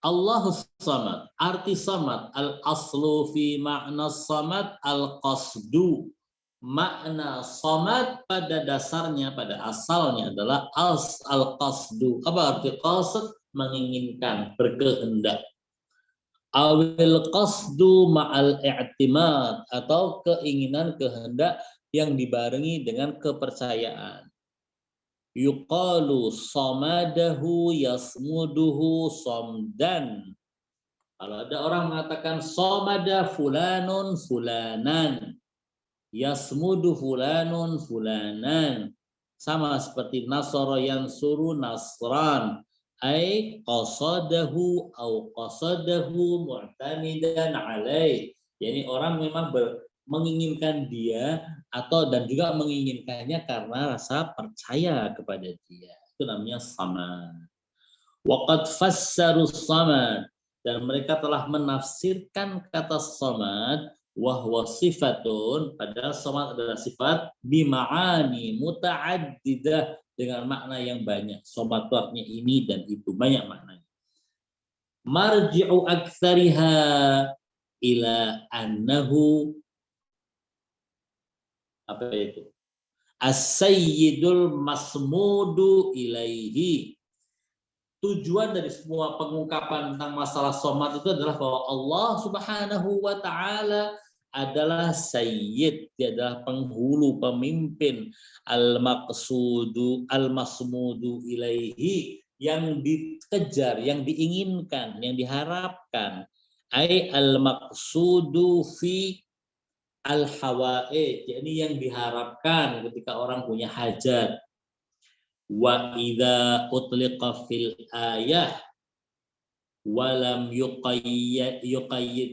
Allahus samad. Arti samad al-aslu fi makna samad al-qasdu. Makna samad pada dasarnya, pada asalnya adalah al-qasdu. Apa arti qasd? Menginginkan, berkehendak. Awil qasdu ma'al i'timad, atau keinginan, kehendak yang dibarengi dengan kepercayaan. Yuqalu samadahu yasmuduhu somdan. Kalau ada orang mengatakan samada fulanun fulanan, yasmudu fulanun fulanan, sama seperti nasara yansuru nasran, ai qasadahu au qasadahu mu'tamidan alaih. Jadi orang memang menginginkan dia atau dan juga menginginkannya karena rasa percaya kepada dia. Itu namanya samad. Waqad fassaru samad, dan mereka telah menafsirkan kata samad wahwa sifatun, padahal samad adalah sifat bima'ani muta'addidah, dengan makna yang banyak. Samad itu artinya ini dan itu, banyak maknanya. Marji'u aktsariha ila annahu, apa itu? As-sayyidul masmudu ilaihi. Tujuan dari semua pengungkapan tentang masalah somad itu adalah bahwa Allah Subhanahu wa Ta'ala adalah sayyid, dia adalah penghulu, pemimpin, al-maqsudu al-masmudu ilaihi, yang dikejar, yang diinginkan, yang diharapkan, ai al-maqsudu fi al-hawaij, jadi yang diharapkan ketika orang punya hajat. Wa idza utliqa fil ayah walam yuqayyid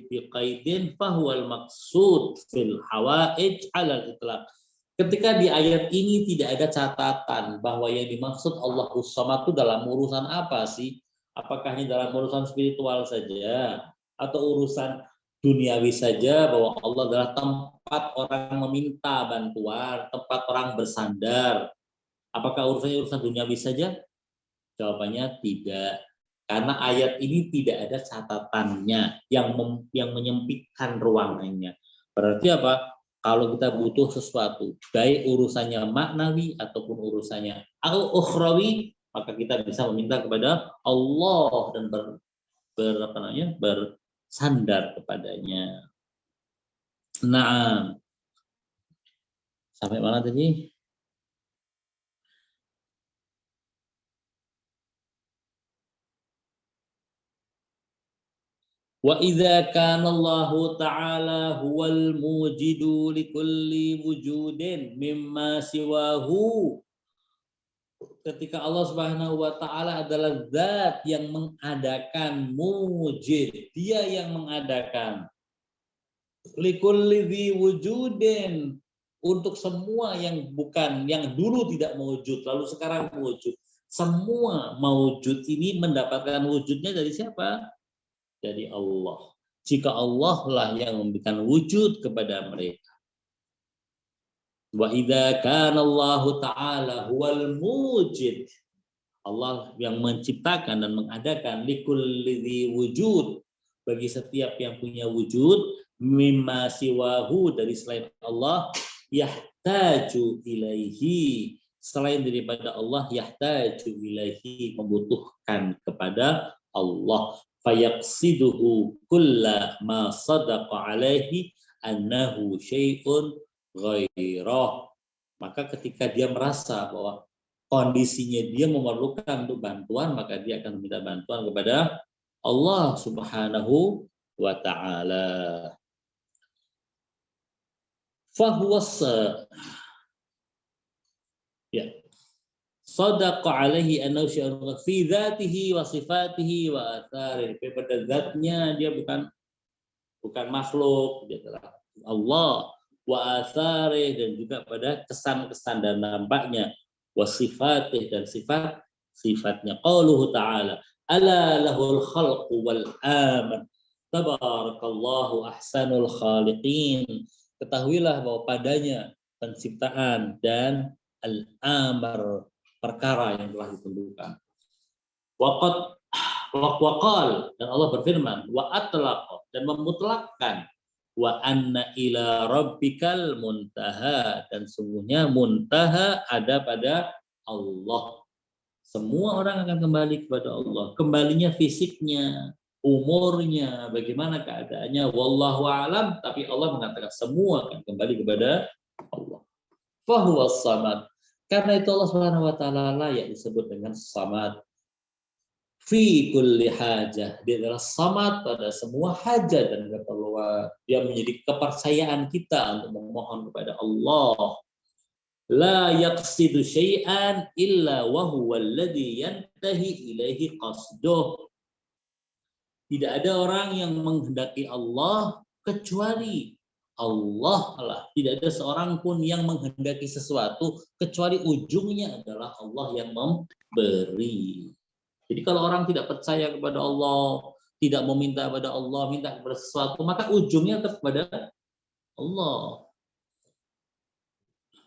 biqaidin fahuwal maqsud fil hawaij ala al-itlaq. Ketika di ayat ini tidak ada catatan bahwa yang dimaksud Allahus Samad itu dalam urusan apa sih? Apakah ini dalam urusan spiritual saja atau urusan duniawi saja, bahwa Allah adalah tempat orang meminta bantuan, tempat orang bersandar. Apakah urusan duniawi saja? Jawabannya tidak. Karena ayat ini tidak ada catatannya yang menyempitkan ruangannya. Berarti apa? Kalau kita butuh sesuatu, baik urusannya maknawi ataupun urusannya al-ukhrawi, maka kita bisa meminta kepada Allah dan bersandar kepadanya. Nah, sampai mana tadi? Wa idza kana Allah Ta'ala huwal mujidu likulli wujudin mimma siwahu, ketika Allah Subhanahu wa Ta'ala adalah zat yang mengadakan, mujid, dia yang mengadakan, likulli wujudin, untuk semua yang bukan, yang dulu tidak mewujud lalu sekarang mewujud. Semua mewujud ini mendapatkan wujudnya dari siapa? Dari Allah. Jika Allah lah yang memberikan wujud kepada mereka. Wa idza kana Allah Ta'ala huwal mujid, Allah yang menciptakan dan mengadakan likulli wujud, bagi setiap yang punya wujud, mimma siwahu, dari selain Allah, yahtaju ilaihi, selain daripada Allah, yahtaju ilaihi, membutuhkan kepada Allah. Fayaqsiduhu kulla ma sadaqa alaihi annahu syai'un ghairah. Maka ketika dia merasa bahwa kondisinya dia memerlukan untuk bantuan, maka dia akan meminta bantuan kepada Allah Subhanahu wa Ta'ala. Fahuwas, ya, sadaqa alaihi annahu syai'un fi dzatihi wa sifatihi wa atharihi. Pada zatnya dia bukan makhluk, dia adalah Allah, wa atharihi, dan juga pada kesan-kesan dan nampaknya, wa sifatih, dan sifatnya. Qauluhu ta'ala ala lahul khalqu wal amr tabarakallahu ahsanul khaliqin. Ketahuilah bahwa padanya penciptaan dan al-amr, perkara yang telah ditentukan. Waqad Waqal, dan Allah berfirman, wa atlaqa, dan memutlakkan, wa anna ila rabbikal muntaha, dan sungguhnya muntaha ada pada Allah. Semua orang akan kembali kepada Allah. Kembalinya fisiknya, umurnya, bagaimana keadaannya, wallahu alam, tapi Allah mengatakan semua akan kembali kepada Allah. Fahuwas samad. Karena itu Allah Subhanahu wa taala layak disebut dengan samad. Fi kulli hajah, dia adalah samad pada semua hajat dan keperluan. Dia menjadi kepercayaan kita untuk memohon kepada Allah. La yaqsidu syai'an illa wa huwa alladhi yantahi ilaihi qasduh. Tidak ada orang yang menghendaki Allah kecuali Allah lah. Tidak ada seorang pun yang menghendaki sesuatu kecuali ujungnya adalah Allah yang memberi. Jadi kalau orang tidak percaya kepada Allah, tidak meminta kepada Allah, minta kepada sesuatu, maka ujungnya tetap kepada Allah.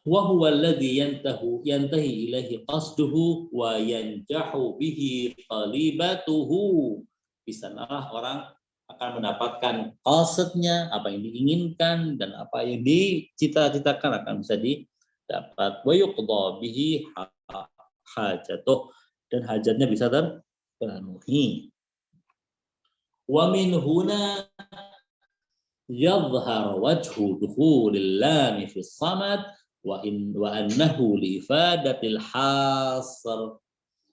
Wa huwa alladhi yantahi ilaihi qasduhu wa yanjahu bihi qalibatuhu. Di sanalah orang akan mendapatkan qasadnya, apa yang diinginkan dan apa yang dicita-citakan akan bisa didapat. Wa yuqda bihi hajatuh, dan hajatnya bisa terpenuhi. Wa min huna yadhhar wajhu dukhulil lam fi samad wa annahu li ifadatil hasr.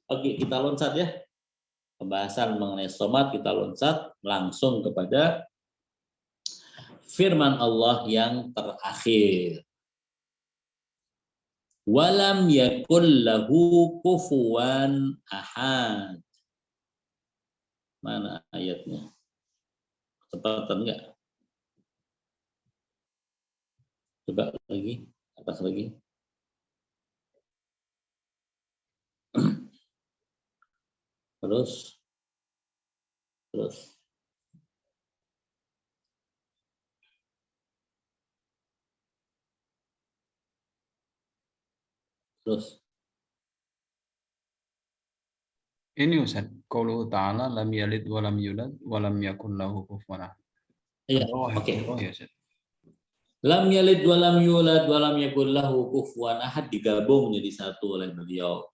Oke, kita loncat ya. Pembahasan mengenai samad kita loncat langsung kepada firman Allah yang terakhir. Walam yakul lahu kufuwan ahad. Mana ayatnya? Cepatan enggak? Coba lagi, atas lagi. Terus. Ini Ustaz, qauluhu ta'ala lam yalid wa lam yulad wa lam yakul lahu kufuwan ahad. Iya, oke. Ya, Ustaz. Lam yalid wa lam yulad wa lam yakul lahu kufuwan ahad digabung menjadi satu oleh beliau.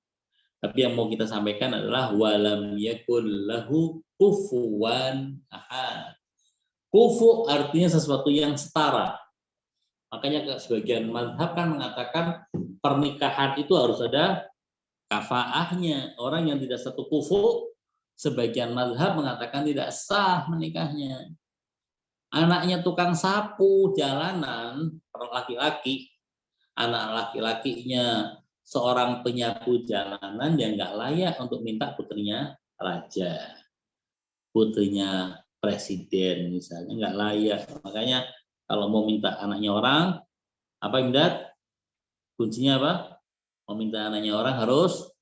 Tapi yang mau kita sampaikan adalah wa lam yakul lahu kufuwan ahad. Kufu artinya sesuatu yang setara. Makanya sebagian mazhab kan mengatakan pernikahan itu harus ada kafaahnya. Orang yang tidak satu kufu, sebagian mazhab mengatakan tidak sah menikahnya. Anaknya tukang sapu jalanan, laki-laki, anak laki-lakinya seorang penyapu jalanan yang nggak layak untuk minta putrinya raja, putrinya presiden misalnya, nggak layak. Makanya kalau mau minta anaknya orang, apa Imdad? Kuncinya apa? Mau minta anaknya orang harus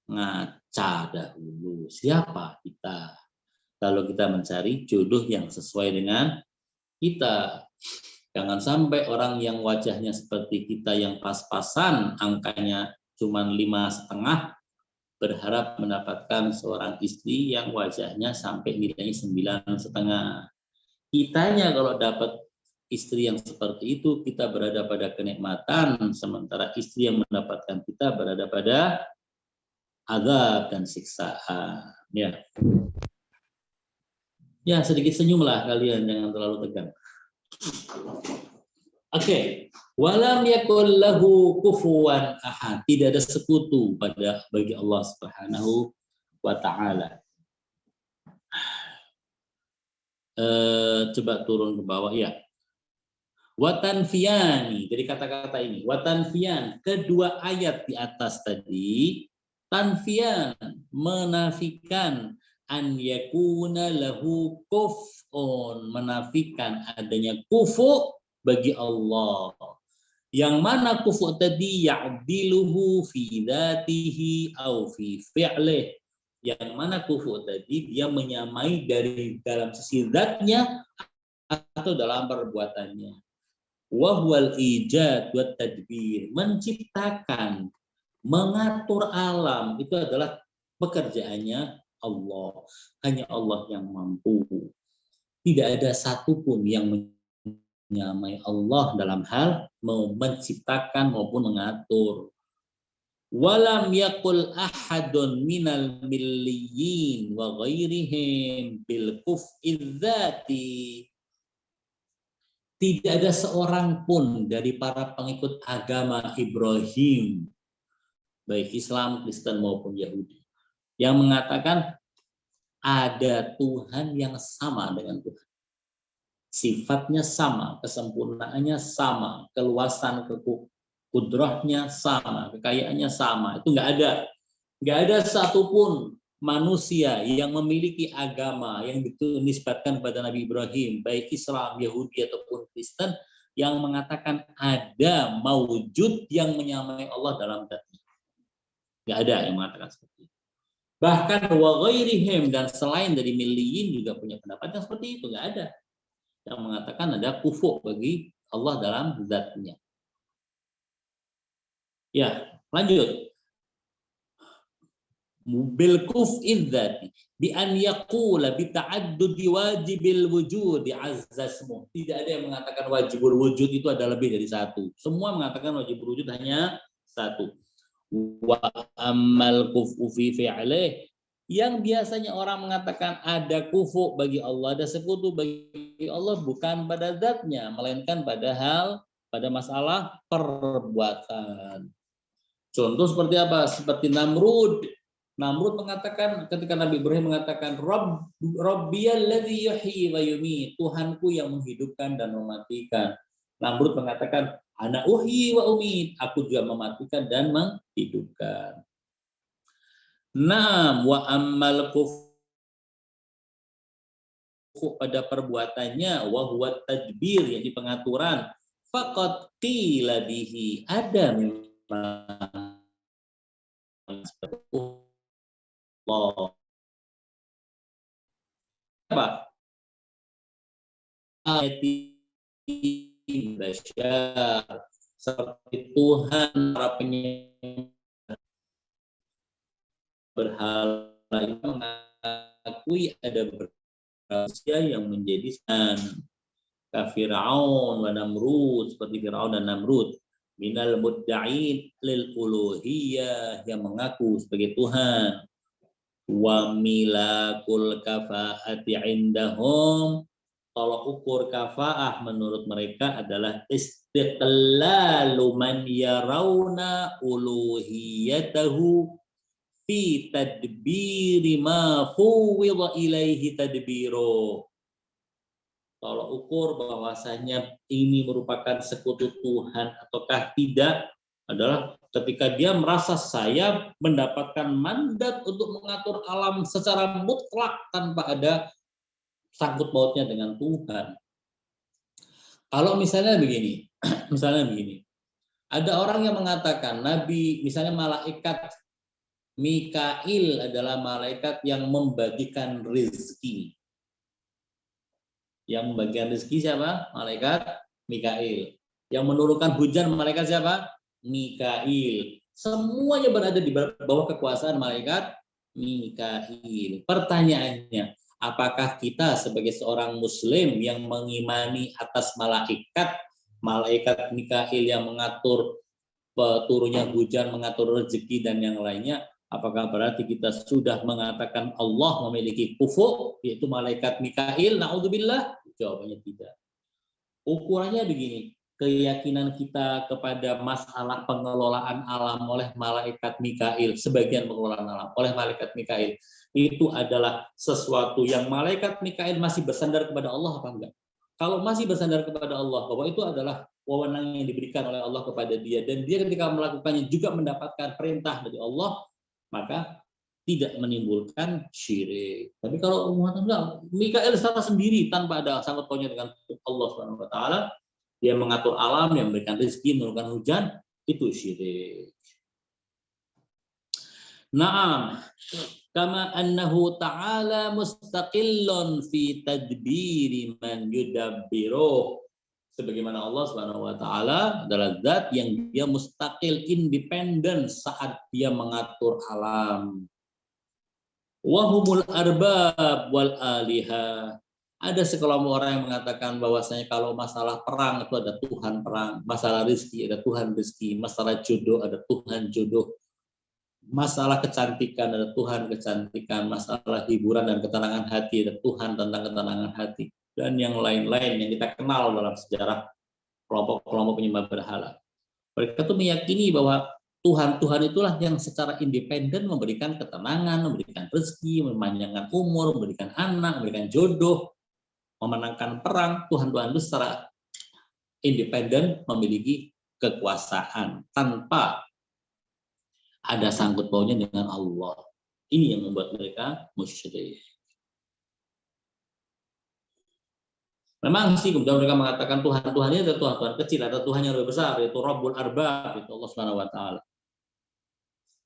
ngaca dahulu. Siapa kita? Kalau kita mencari jodoh yang sesuai dengan kita. Jangan sampai orang yang wajahnya seperti kita yang pas-pasan, angkanya cuma 5,5, berharap mendapatkan seorang istri yang wajahnya sampai nilainya 9,5. Kitanya kalau dapat istri yang seperti itu, kita berada pada kenikmatan, sementara istri yang mendapatkan kita berada pada azab dan siksaan. Ya, sedikit senyumlah kalian, jangan terlalu tegang. Oke. Walam yakul lahu kufuwan ahad. Tidak ada sekutu bagi Allah Subhanahu wa taala. Coba turun ke bawah ya. Watanfiyani, dari kata-kata ini, watanfiyan, kedua ayat di atas tadi, tanfiyan, menafikan, an yakuna lahu kuf'un, menafikan adanya kufu bagi Allah. Yang mana kufu tadi, ya'diluhu fi dzatihi au fi fi'lih. Yang mana kufu tadi dia menyamai dari dalam sisi zatnya atau dalam perbuatannya. Wahwal ijad wa tadbir, menciptakan, mengatur alam, itu adalah pekerjaannya Allah. Hanya Allah yang mampu. Tidak ada satupun yang menyamai Allah dalam hal menciptakan maupun mengatur. Walam yakul ahadun minal milliyin wa ghairihim bil kuf'i dzati. Tidak ada seorang pun dari para pengikut agama Ibrahim, baik Islam, Kristen maupun Yahudi, yang mengatakan ada Tuhan yang sama dengan Tuhan. Sifatnya sama, kesempurnaannya sama, keluasan kudrahnya sama, kekayaannya sama. Itu nggak ada. Nggak ada satupun manusia yang memiliki agama yang dinisbatkan kepada Nabi Ibrahim, baik Islam, Yahudi ataupun Kristen, yang mengatakan ada maujud yang menyamai Allah dalam zatnya. Nggak ada yang mengatakan seperti itu. Bahkan wa ghairihim, dan selain dari milliyin juga punya pendapat yang seperti itu. Nggak ada yang mengatakan ada kufu bagi Allah dalam zatnya. Ya, lanjut. Bil kuf'i dzati bi an yaqula bi ta'addudi wajibil wujudi azza ismu. Tidak ada yang mengatakan wajibul wujud itu ada lebih dari satu. Semua mengatakan wajibul wujud hanya satu. Wa ammal kuf'u fi fi'lih, yang biasanya orang mengatakan ada kufu bagi Allah, ada sekutu bagi Allah, bukan pada zatnya, melainkan pada masalah perbuatan. Contoh seperti apa? Seperti Namrud. Namrud mengatakan, ketika Nabi Ibrahim mengatakan Rabbiyalladzi yuhyi wa yumiit, Tuhanku yang menghidupkan dan mematikan. Namrud mengatakan ana uhyi wa umiit, aku juga mematikan dan menghidupkan. Naam wa ammal kufu pada perbuatannya wa huwa tadbir, yang di pengaturan, faqad qila bihi, ada memang Allah. Apa? Basyar, seperti Tuhan para penyembah berhala yang mengakui ada manusia yang menjadi Fir'aun wa Namrud, seperti Fir'aun dan Namrud, minal mudda'in lil uluhiyah, yang mengaku sebagai Tuhan, wa milakul kafaati indahum, kalau ukur kafaah menurut mereka adalah istiqlalu man yarawna uluhiyatahu fi tadbiri ma fuwidha ilaihi tadbiro. Kalau ukur bahwasanya ini merupakan sekutu Tuhan ataukah tidak adalah ketika dia merasa saya mendapatkan mandat untuk mengatur alam secara mutlak tanpa ada sangkut pautnya dengan Tuhan. Kalau misalnya begini, ada orang yang mengatakan Nabi, misalnya malaikat Mikail adalah malaikat yang membagikan rezeki. Yang membagikan rezeki siapa? Malaikat Mikail. Yang menurunkan hujan malaikat siapa? Mikail. Semuanya berada di bawah kekuasaan malaikat Mikail. Pertanyaannya, apakah kita sebagai seorang muslim yang mengimani atas malaikat Mikail yang mengatur turunnya hujan, mengatur rezeki dan yang lainnya, apakah berarti kita sudah mengatakan Allah memiliki kufu, yaitu malaikat Mikail? Na'udzubillah. Jawabannya tidak. Ukurannya begini, keyakinan kita kepada masalah pengelolaan alam oleh malaikat Mikail, sebagian pengelolaan alam oleh malaikat Mikail, itu adalah sesuatu yang malaikat Mikail masih bersandar kepada Allah apa enggak? Kalau masih bersandar kepada Allah, bahwa itu adalah wewenang yang diberikan oleh Allah kepada dia, dan dia ketika melakukannya juga mendapatkan perintah dari Allah, maka tidak menimbulkan syirik. Tapi kalau Mikail secara sendiri tanpa ada sangkut pautnya dengan Allah Subhanahu wa taala, dia mengatur alam, yang memberikan rezeki, menurunkan hujan, itu syirik. Naam, kama annahu ta'ala mustaqillun fi tadbiri man yudabbiruh. Sebagaimana Allah Subhanahu wa taala adalah zat yang dia mustaqil, independen saat dia mengatur alam. Wahumul arbab wal aliha. Ada sekelompok orang yang mengatakan bahwasanya kalau masalah perang itu ada Tuhan perang, masalah rezeki ada Tuhan rezeki, masalah jodoh ada Tuhan jodoh, masalah kecantikan ada Tuhan kecantikan, masalah hiburan dan ketenangan hati ada Tuhan tentang ketenangan hati, dan yang lain-lain yang kita kenal dalam sejarah kelompok-kelompok penyembah berhala. Mereka tuh meyakini bahwa Tuhan itulah yang secara independen memberikan ketenangan, memberikan rezeki, memanjangkan umur, memberikan anak, memberikan jodoh, memenangkan perang. Tuhan itu secara independen memiliki kekuasaan tanpa ada sangkut pautnya dengan Allah. Ini yang membuat mereka musyrik. Memang sih kemudian mereka mengatakan Tuhan ini ada Tuhan kecil, ada Tuhan yang lebih besar, yaitu Rabbul Arbab, itu Allah Subhanahu wa taala.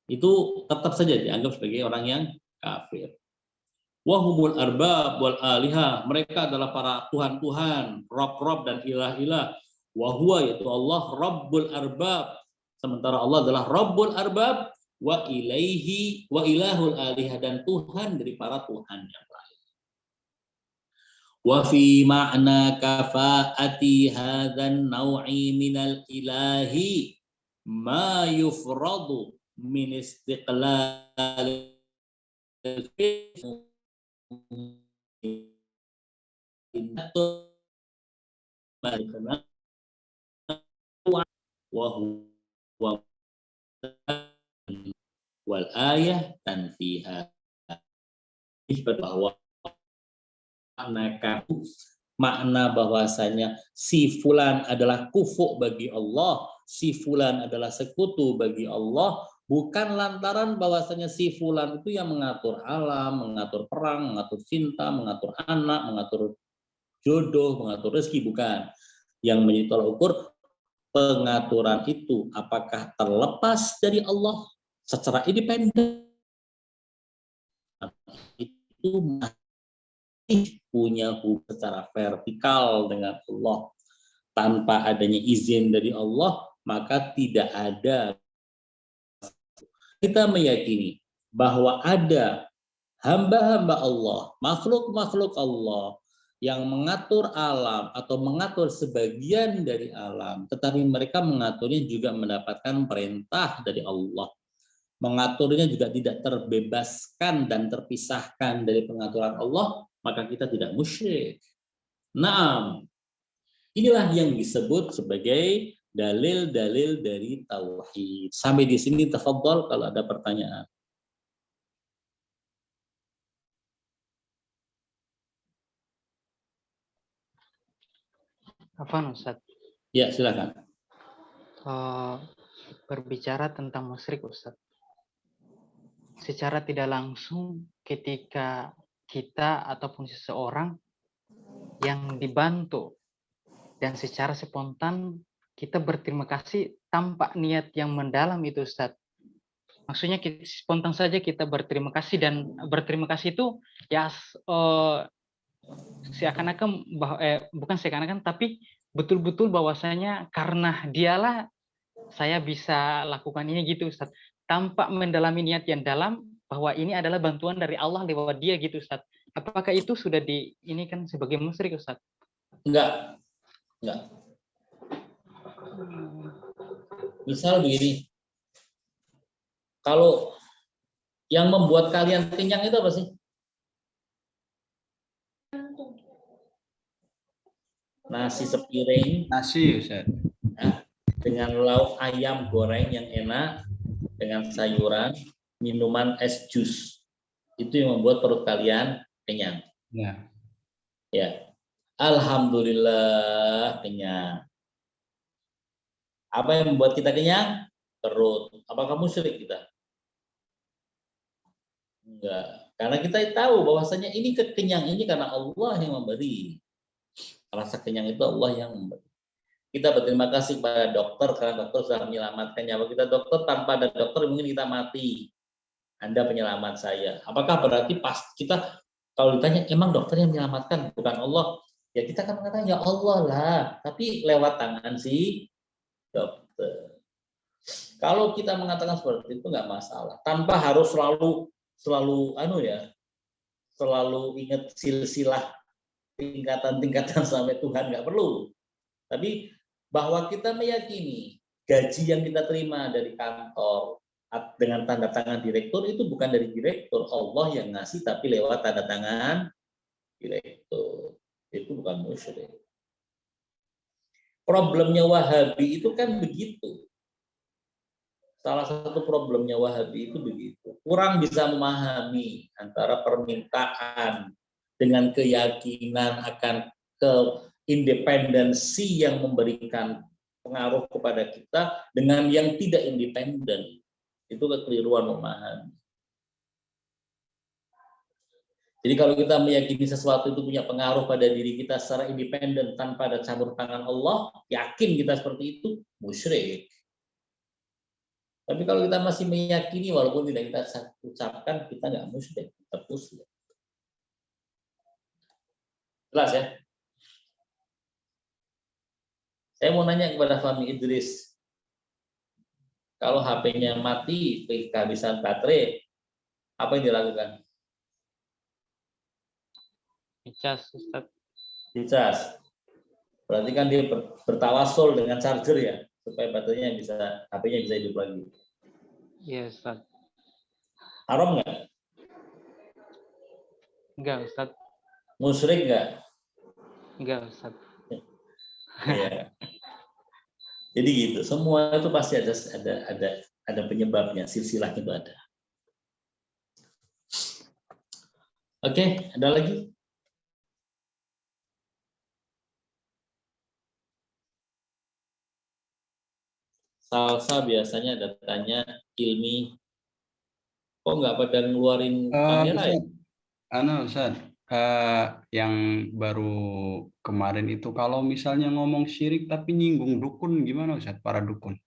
Itu tetap saja dianggap sebagai orang yang kafir. Wahumul arbab wal aliha, mereka adalah para tuhan-tuhan, rob-rob dan ilah-ilah. Wahua yaitu Allah Rabbul arbab, sementara Allah adalah Rabbul arbab, wa ilaihi wa ilahul aliha, dan Tuhan dari para tuhan yang lain. Wa fi ma'na kafaati hadzan naw'i minal ilahi ma yufradu min istiqlal wal ayah tanfiha, bahwa makna bahwasanya si fulan adalah kufu bagi Allah, si fulan adalah sekutu bagi Allah, bukan lantaran bahwasanya si fulan itu yang mengatur alam, mengatur perang, mengatur cinta, mengatur anak, mengatur jodoh, mengatur rezeki, bukan. Yang menjadi tolak ukur pengaturan itu apakah terlepas dari Allah secara independen, itu masih punya hubungan secara vertikal dengan Allah tanpa adanya izin dari Allah, maka tidak ada. Kita meyakini bahwa ada hamba-hamba Allah, makhluk-makhluk Allah yang mengatur alam atau mengatur sebagian dari alam, tetapi mereka mengaturnya juga mendapatkan perintah dari Allah. Mengaturnya juga tidak terbebaskan dan terpisahkan dari pengaturan Allah, maka kita tidak musyrik. Nah, inilah yang disebut sebagai dalil-dalil dari tauhid. Sampai di sini tafadhol kalau ada pertanyaan. Afwan Ustaz. Ya, silakan. Berbicara tentang musyrik Ustaz. Secara tidak langsung ketika kita ataupun seseorang yang dibantu dan secara spontan kita berterima kasih tanpa niat yang mendalam itu Ustaz. Maksudnya kita, spontan saja kita berterima kasih, dan berterima kasih itu ya seakan-akan bukan seakan-akan, tapi betul-betul bahwasanya karena dialah saya bisa lakukan ini gitu Ustaz, tanpa mendalami niat yang dalam bahwa ini adalah bantuan dari Allah lewat dia gitu Ustaz. Apakah itu sudah ini kan sebagai musyrik Ustaz? Enggak. Misal begini, kalau yang membuat kalian kenyang itu apa sih? Nasi sepiring, Nasi, Ustaz. ya, dengan lauk ayam goreng yang enak, dengan sayuran, minuman es jus. Itu yang membuat perut kalian kenyang. Ya. Alhamdulillah kenyang. Apa yang membuat kita kenyang? Perut. Apakah musyrik kita? Enggak. Karena kita tahu bahwasanya ini kekenyang ini karena Allah yang memberi. Rasa kenyang itu Allah yang memberi. Kita berterima kasih kepada dokter karena dokter sudah menyelamatkan nyawa kita. Dokter, tanpa ada dokter mungkin kita mati. Anda penyelamat saya. Apakah berarti pas kita kalau ditanya emang dokter yang menyelamatkan bukan Allah? Ya kita akan mengatakan ya Allah lah. Tapi lewat tangan si dokter. Kalau kita mengatakan seperti itu nggak masalah. Tanpa harus selalu selalu selalu ingat silsilah tingkatan-tingkatan sampai Tuhan, nggak perlu. Tapi bahwa kita meyakini gaji yang kita terima dari kantor dengan tanda tangan direktur itu bukan dari direktur, Allah yang ngasih tapi lewat tanda tangan direktur. Itu bukan musyrik. Problemnya Wahabi itu kan begitu. Salah satu problemnya Wahabi itu begitu. Kurang bisa memahami antara permintaan dengan keyakinan akan keindependensi yang memberikan pengaruh kepada kita dengan yang tidak independen. Itu kekeliruan memahami. Jadi kalau kita meyakini sesuatu itu punya pengaruh pada diri kita secara independen tanpa ada campur tangan Allah, yakin kita seperti itu, musyrik. Tapi kalau kita masih meyakini walaupun tidak kita ucapkan, kita nggak musyrik, kita muslim. Jelas ya? Saya mau nanya kepada Fahmi Idris, kalau HP-nya mati, kehabisan baterai, apa yang dilakukan? Dicas, Ustaz. Dicas. Berarti kan dia bertawasul dengan charger ya, supaya baterainya bisa, HP-nya bisa hidup lagi. Iya, Ustaz. Haram nggak? Enggak, Ustaz. Musyrik nggak? Enggak, Ustaz. Iya. Jadi gitu, semua itu pasti ada penyebabnya, silsilahnya itu ada. Oke, ada lagi? Salsa biasanya ada tanya ilmi, kok nggak pada ngeluarin kamera ya? Ustaz, yang baru kemarin itu kalau misalnya ngomong syirik tapi nyinggung dukun gimana Ustaz, para dukun?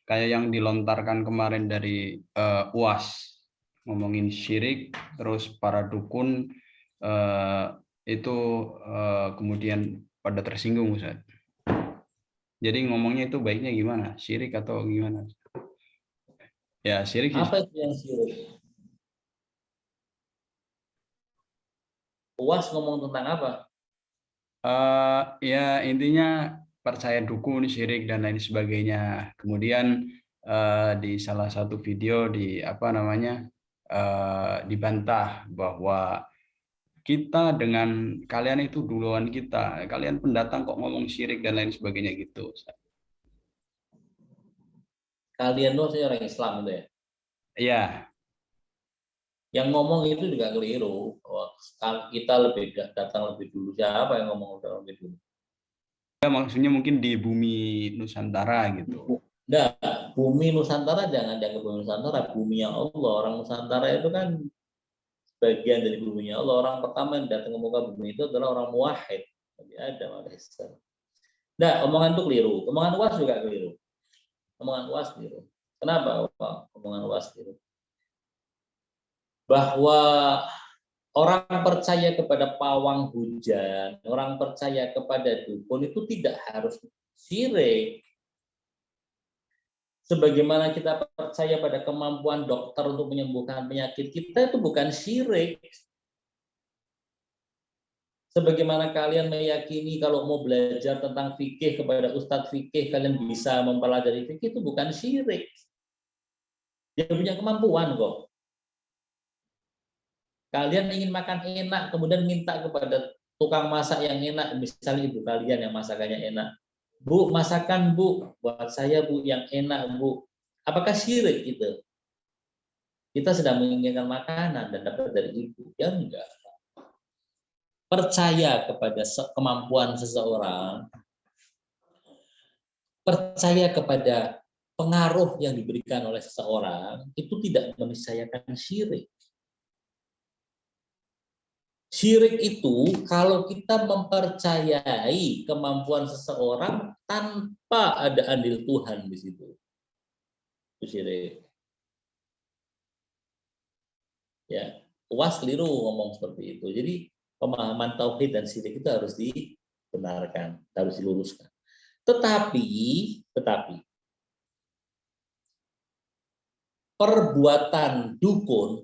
Kayak yang dilontarkan kemarin dari UAS, ngomongin syirik, terus para dukun itu kemudian pada tersinggung Ustaz. Jadi ngomongnya itu baiknya gimana? Syirik atau gimana? Ya, syirik sih. Apa itu yang syirik? UAS ngomong tentang apa? Ya intinya percaya dukun, syirik dan lain sebagainya. Kemudian di salah satu video dibantah bahwa kita dengan kalian itu duluan kita, kalian pendatang kok ngomong syirik dan lain sebagainya gitu. Kalian tuh saya orang Islam itu ya? Iya. Yang ngomong itu juga keliru. Kita datang lebih dulu. Siapa yang ngomong datang lebih dulu? Ya, maksudnya mungkin di bumi Nusantara gitu. Enggak, bumi Nusantara jangan dianggap bumi Nusantara, bumi yang Allah. Orang Nusantara itu kan bagian dari buminya Allah. Orang pertama yang datang ke muka bumi itu adalah orang muwahhid, Nabi Adam alaihissalam. Nah, omongan itu keliru. Omongan UAS juga keliru. Omongan UAS keliru. Kenapa omongan UAS keliru? Bahwa orang percaya kepada pawang hujan, orang percaya kepada dukun itu tidak harus syirik. Sebagaimana kita percaya pada kemampuan dokter untuk menyembuhkan penyakit kita, itu bukan syirik. Sebagaimana kalian meyakini kalau mau belajar tentang fikih kepada ustadz fikih, kalian bisa mempelajari fikih, itu bukan syirik. Dia punya kemampuan kok. Kalian ingin makan enak, kemudian minta kepada tukang masak yang enak, misalnya ibu kalian yang masakannya enak. Bu, masakan Bu, buat saya Bu yang enak Bu. Apakah syirik itu? Kita sedang menginginkan makanan dan dapat dari ibu. Ya enggak. Percaya kepada kemampuan seseorang, percaya kepada pengaruh yang diberikan oleh seseorang, itu tidak meniscayakan syirik. Syirik itu kalau kita mempercayai kemampuan seseorang tanpa ada andil Tuhan di situ. Itu syirik. Ya, UAS keliru ngomong seperti itu. Jadi pemahaman tauhid dan syirik itu harus dibenarkan, harus diluruskan. Tetapi perbuatan dukun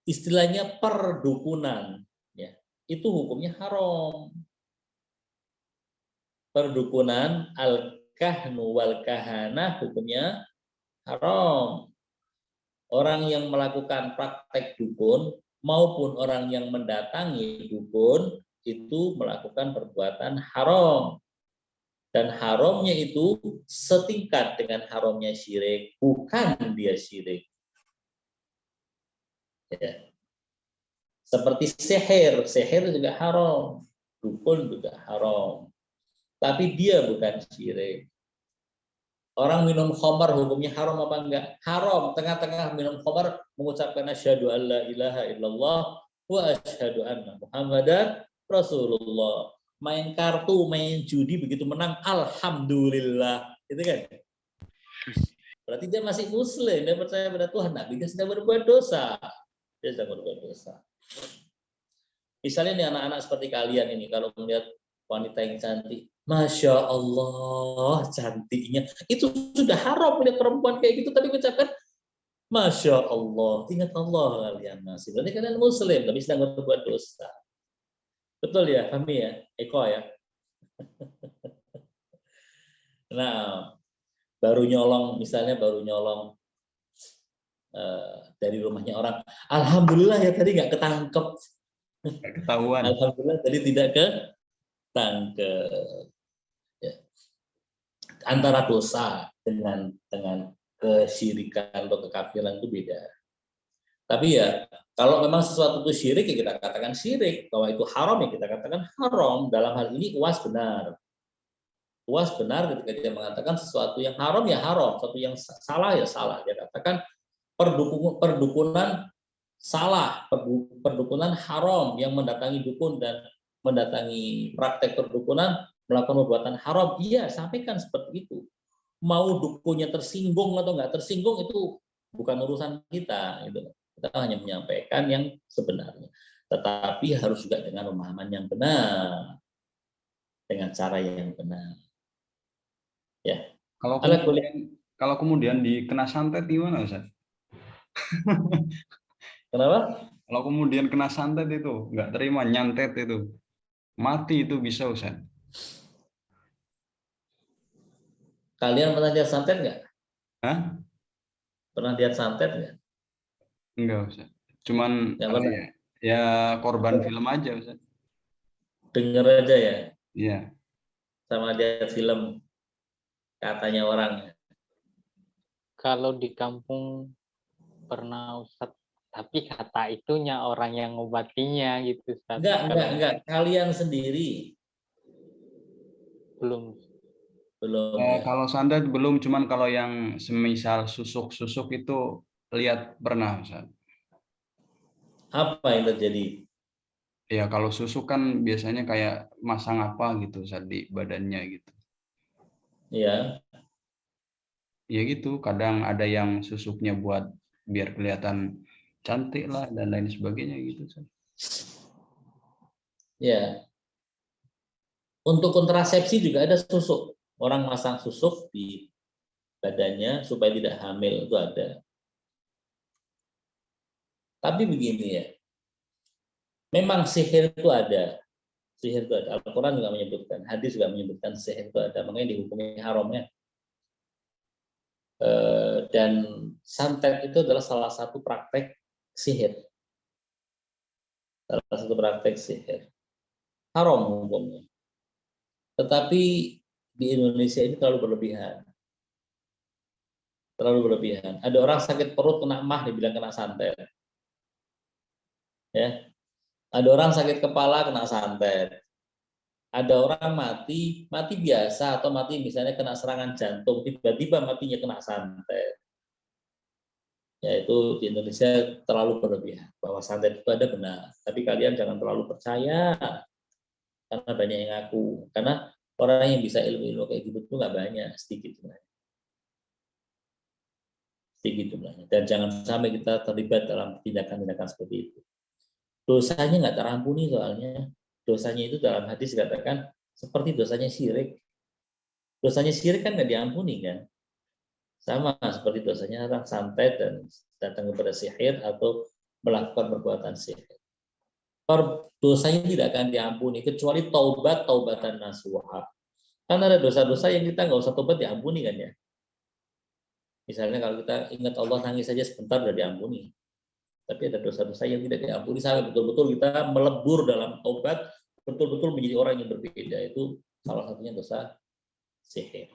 istilahnya perdukunan, ya, itu hukumnya haram. Perdukunan al-kahnu wal kahana hukumnya haram. Orang yang melakukan praktek dukun maupun orang yang mendatangi dukun itu melakukan perbuatan haram. Dan haramnya itu setingkat dengan haramnya syirik, bukan dia syirik. Ya. Seperti sihir juga haram, dukun juga haram. Tapi dia bukan syirik. Orang minum khamar hukumnya haram apa enggak? Haram. Tengah-tengah minum khamar mengucapkan asyhadu alla ilaha illallah wa asyhadu anna Muhammadan Rasulullah. Main kartu, main judi, begitu menang, alhamdulillah. Itu kan? Berarti dia masih muslim, dia percaya pada Tuhan. Tapi dia sedang berbuat dosa. Dia sedang berbuat dosa. Misalnya nih anak-anak seperti kalian ini, kalau melihat wanita yang cantik, Masya Allah, cantiknya. Itu sudah haram melihat perempuan kayak gitu, tapi mengucapkan Masya Allah, ingat Allah kalian masih. Berarti kalian muslim, tapi sedang berbuat dosa. Betul ya, Fahmi ya? Eko ya? Nah, baru nyolong, misalnya baru nyolong dari rumahnya orang. Alhamdulillah ya tadi nggak ketangkep. Nggak ketahuan. Alhamdulillah tadi tidak ketangkep. Ya. Antara dosa dengan kesyirikan atau kekafiran itu beda. Tapi ya kalau memang sesuatu itu syirik ya kita katakan syirik, bahwa itu haram ya kita katakan haram. Dalam hal ini UAS benar. UAS benar ketika dia mengatakan sesuatu yang haram ya haram, sesuatu yang salah ya salah. Dia katakan perdukunan salah, perdukunan haram, yang mendatangi dukun dan mendatangi praktek perdukunan melakukan perbuatan haram. Iya, sampaikan seperti itu. Mau dukunnya tersinggung atau nggak tersinggung itu bukan urusan kita, gitu. Kita hanya menyampaikan yang sebenarnya. Tetapi harus juga dengan pemahaman yang benar, dengan cara yang benar. Ya. Kalau kemudian dikena santet gimana, Ustaz? Kenapa? Kalau kemudian kena santet itu, nggak terima, nyantet itu, mati itu bisa, Ustaz? Kalian pernah lihat santet nggak? Hah? Pernah lihat santet nggak? Enggak, Ustaz. Cuman ya korban film aja, Ustaz. Dengar aja ya. Iya. Sama lihat film katanya orang. Kalau di kampung pernah Ustaz, tapi kata itunya orang yang ngobatinya gitu Ustaz. Enggak. Kalian sendiri. Belum. Ya. Kalau santet belum, cuman kalau yang semisal susuk-susuk itu lihat pernah, Ustaz. Apa yang terjadi? Ya kalau susuk kan biasanya kayak masang apa gitu, Ustaz, di badannya gitu. Ya. Ya gitu, kadang ada yang susuknya buat biar kelihatan cantik lah dan lain sebagainya gitu, Ustaz. Ya. Untuk kontrasepsi juga ada susuk. Orang masang susuk di badannya supaya tidak hamil, itu ada. Tapi begini ya. Memang sihir itu ada. Sihir itu ada. Al-Quran juga menyebutkan, hadis juga menyebutkan sihir itu ada. Makanya dihukumi haramnya. Dan santet itu adalah salah satu praktek sihir. Salah satu praktek sihir. Haram hukumnya. Tetapi di Indonesia ini terlalu berlebihan. Terlalu berlebihan. Ada orang sakit perut kena emah dibilang kena santet. Ya. Ada orang sakit kepala kena santet. Ada orang mati biasa atau mati misalnya kena serangan jantung, tiba-tiba matinya kena santet. Yaitu di Indonesia terlalu berlebihan. Bahwa santet itu ada benar. Tapi kalian jangan terlalu percaya. Karena banyak yang ngaku. Karena orang yang bisa ilmu-ilmu kayak gitu tuh nggak banyak, sedikit jumlahnya. Sedikit jumlahnya. Dan jangan sampai kita terlibat dalam tindakan-tindakan seperti itu. Dosanya nggak terampuni soalnya. Dosanya itu dalam hadis dikatakan seperti dosanya syirik. Dosanya syirik kan nggak diampuni kan. Sama seperti dosanya orang santet dan datang kepada sihir atau melakukan perbuatan sihir. Dosanya tidak akan diampuni kecuali taubatan nasuha. Kan ada dosa-dosa yang kita nggak usah tobat diampuni kan ya. Misalnya kalau kita ingat Allah nangis saja sebentar udah diampuni. Tapi ada dosa-dosa yang tidak diampuni sampai betul-betul kita melebur dalam taubat, betul-betul menjadi orang yang berbeda. Itu salah satunya dosa sihir.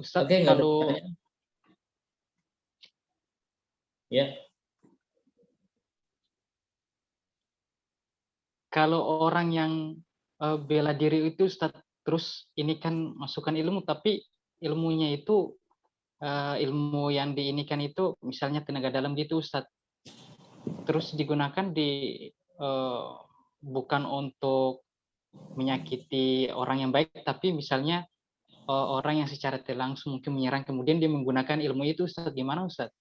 Ustaz, Oke, nggak ada pertanyaan? Ya. Kalau orang yang bela diri itu Ustaz, terus ini kan masukkan ilmu, tapi ilmunya itu ilmu yang diinikan itu misalnya tenaga dalam gitu Ustaz. Terus digunakan di bukan untuk menyakiti orang yang baik, tapi misalnya orang yang secara tidak langsung mungkin menyerang, kemudian dia menggunakan ilmu itu Ustaz, gimana Ustaz?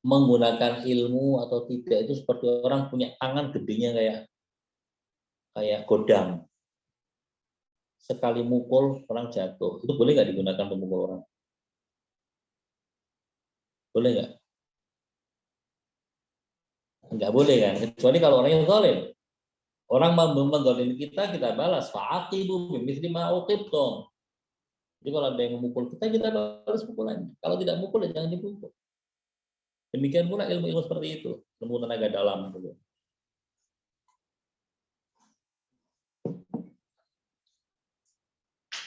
Menggunakan ilmu atau tidak itu seperti orang punya tangan gedenya kayak godam. Sekali mukul orang jatuh. Itu boleh nggak digunakan untuk mukul orang? Boleh nggak? Nggak boleh kan? Kecuali kalau orang yang zalim. Orang menzalimi kita balas. Fa'aqibu bimithli ma uqibtum. Jadi kalau ada yang memukul kita balas pukulannya. Kalau tidak mukul, ya jangan dipukul. Demikian pula ilmu-ilmu seperti itu, ilmu tenaga dalam.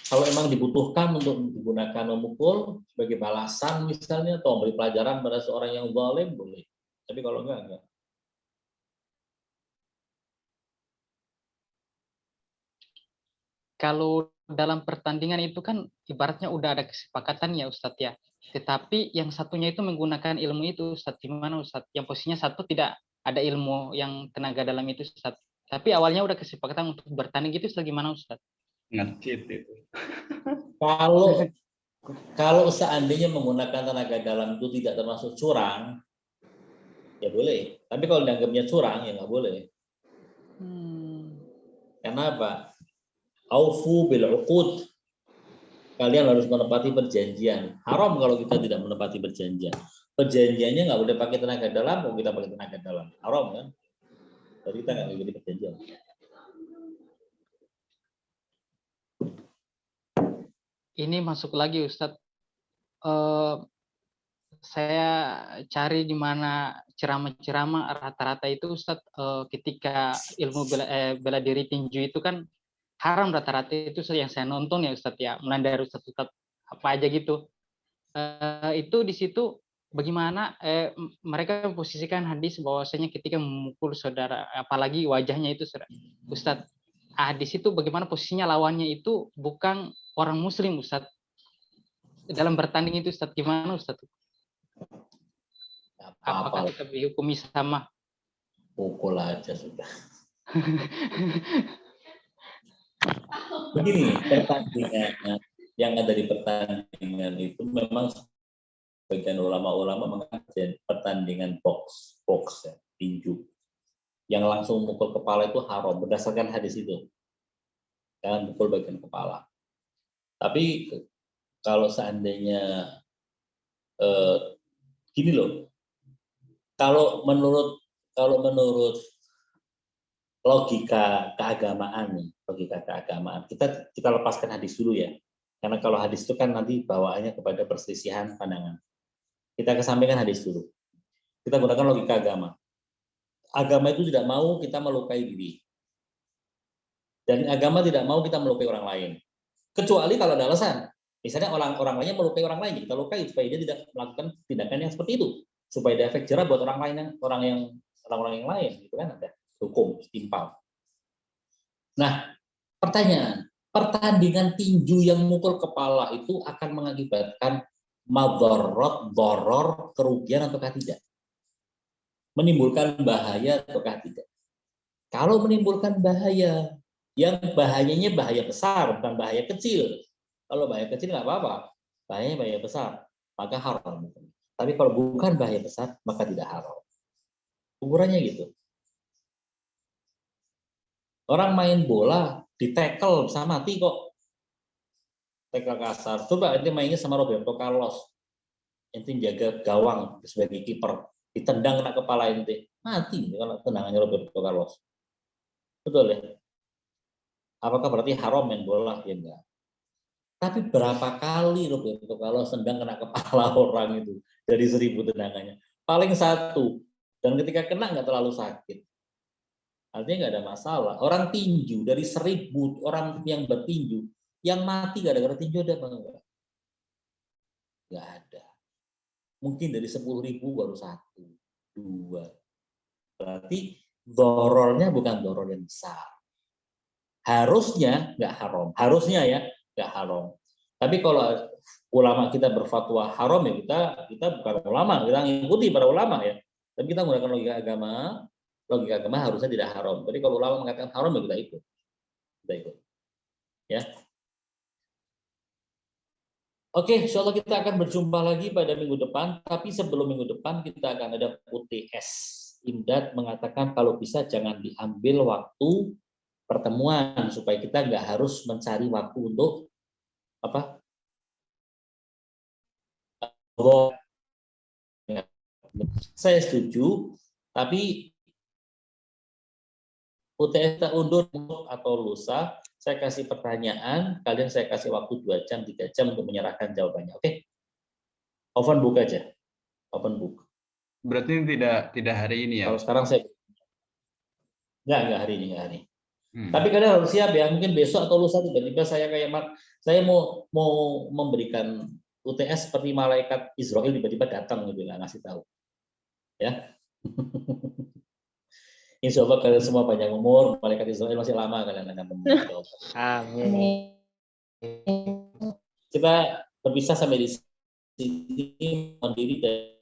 Kalau memang dibutuhkan untuk digunakan memukul sebagai balasan misalnya, atau memberi pelajaran pada seorang yang zalim, boleh. Tapi kalau enggak. Kalau dalam pertandingan itu kan ibaratnya udah ada kesepakatan ya Ustadz ya. Tetapi yang satunya itu menggunakan ilmu itu Ustadz, gimana Ustadz? Yang posisinya satu tidak ada ilmu yang tenaga dalam itu Ustadz. Tapi awalnya udah kesepakatan untuk bertanding gitu Ustadz, gimana Ustadz? Nge-cheat itu. Kalau seandainya menggunakan tenaga dalam itu tidak termasuk curang, ya boleh. Tapi kalau dianggapnya curang, ya nggak boleh. Kenapa? Aufu bil uqud. Kalian harus menepati perjanjian. Haram kalau kita tidak menepati perjanjian. Perjanjiannya nggak boleh pakai tenaga dalam, mau kita pakai tenaga dalam. Haram kan? Jadi kita nggak ikuti perjanjian. Ini masuk lagi Ustadz. Saya cari di mana ceramah-ceramah rata-rata itu Ustadz, ketika ilmu bela diri tinju itu kan haram rata-rata itu yang saya nonton ya Ustadz ya, mulai dari Ustadz apa aja gitu. Itu di situ bagaimana mereka memposisikan hadis bahwasanya ketika memukul saudara, apalagi wajahnya itu Ustadz, hadis itu bagaimana posisinya lawannya itu bukan orang muslim Ustadz. Dalam bertanding itu Ustadz, gimana Ustadz? Apakah kita dihukumi sama? Pukul aja sudah. Begini, pertandingan yang ada di pertandingan itu memang sebagian ulama-ulama mengatakan pertandingan box ya, tinju. Yang langsung mukul kepala itu haram berdasarkan hadis itu. Jangan pukul bagian kepala. Tapi kalau seandainya gini loh, kalau menurut logika keagamaan, kita lepaskan hadis dulu ya. Karena kalau hadis itu kan nanti bawaannya kepada perselisihan pandangan. Kita kesampingkan hadis dulu. Kita gunakan logika agama. Agama itu tidak mau kita melukai diri. Dan agama tidak mau kita melukai orang lain. Kecuali kalau ada alasan. Misalnya orang lainnya melukai orang lain, kita lukai supaya dia tidak melakukan tindakan yang seperti itu. Supaya ada efek jerah buat orang yang lain, gitu kan ada hukum timpal. Nah, pertanyaan, pertandingan tinju yang mukul kepala itu akan mengakibatkan madharat, doror, kerugian ataukah tidak? Menimbulkan bahaya ataukah tidak? Kalau menimbulkan bahaya, yang bahayanya bahaya besar, bukan bahaya kecil. Kalau bahaya kecil nggak apa-apa, bahaya besar, maka haram. Tapi kalau bukan bahaya besar, maka tidak haram. Ukurannya gitu. Orang main bola ditekel bisa mati kok. Tekel kasar. Coba nanti mainnya sama Roberto Carlos. Ente jaga gawang sebagai kiper, ditendang kena kepala ente, mati kalau tendangannya Roberto Carlos. Betul ya? Apakah berarti haram main bola? Ya enggak. Tapi berapa kali Roberto Carlos tendang kena kepala orang itu dari 1000 tendangannya? Paling 1. Dan ketika kena nggak terlalu sakit. Artinya nggak ada masalah. Orang tinju dari 1000 orang yang bertinju, yang mati gara-gara tinju ada apa enggak? Nggak ada. Mungkin dari 10.000 baru 1, 2. Berarti dorornya bukan doror yang besar. Harusnya nggak haram. Harusnya ya nggak haram. Tapi kalau ulama kita berfatwa haram ya kita bukan ulama, kita ngikuti para ulama ya. Tapi kita menggunakan logika agama harusnya tidak haram. Jadi kalau ulama mengatakan haram ya kita ikut. Kita ikut. Ya. Oke, insya Allah kita akan berjumpa lagi pada minggu depan. Tapi sebelum minggu depan kita akan ada UTS. Imdad mengatakan kalau bisa jangan diambil waktu pertemuan supaya kita nggak harus mencari waktu untuk apa? Saya setuju, tapi UTS kita undur atau lusa. Saya kasih pertanyaan, kalian saya kasih waktu 2 jam, 3 jam untuk menyerahkan jawabannya. Oke? Open book aja. Open book. Berarti tidak hari ini ya? Kalau sekarang saya enggak hari ini, enggak hari. Tapi kalian harus siap ya, mungkin besok atau lusa tiba-tiba saya mau memberikan UTS seperti malaikat Israel tiba-tiba datang gitu, nggak ngasih tahu. Ya. Insya Allah kalian semua panjang umur, malaikat Israel masih lama kalian akan menjawab. Amin. Kita berpisah sampai di sini, mandiri dari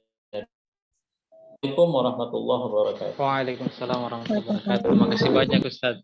Assalamualaikum warahmatullahi wabarakatuh. Waalaikumsalam warahmatullahi wabarakatuh. Terima kasih banyak Ustaz.